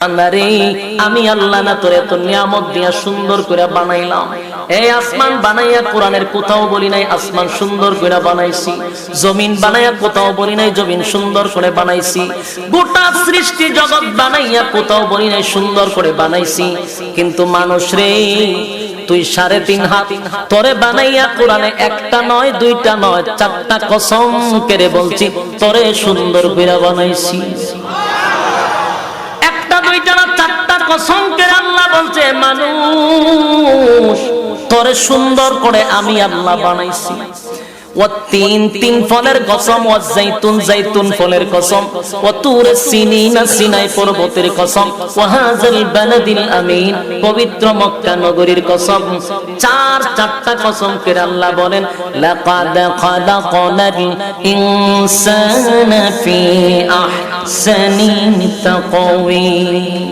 আরে আমি আল্লাহ না তোরে এত নিয়ামত দিয়া সুন্দর করে বানাইলাম। এই আসমান বানাইয়া কোরআনের কোথাও বলি নাই আসমান সুন্দর করে বানাইছি, জমিন বানাইয়া কোথাও বলি নাই জমিন সুন্দর করে বানাইছি, গোটা সৃষ্টি জগৎ বানাইয়া কোথাও বলি নাই সুন্দর করে বানাইছি। কিন্তু মানুষ রে, তুই 3.5 হাত তোরে বানাইয়া কোরআনে একটা নয় দুইটা নয় 4টা কসম করে বলছি তোরে সুন্দর করে বানাইছি। দুইটা না 4টা কসম করে আল্লাহ বলছে মানুষ তোরে সুন্দর করে আমি আল্লাহ বানাইছি। ও তিন ফলের কসম, ও জাইতুন ফলের কসম, ও তুর সিনিনা সিনাই পর্বতের কসম, ও হাযাল বালাদিল আমিন পবিত্র মক্কা নগরীর কসম। 4টা কসম করে আল্লাহ বলেন লাকাদ খালাকনাল ইনসানা ফি আহসানি তাকওয়িম।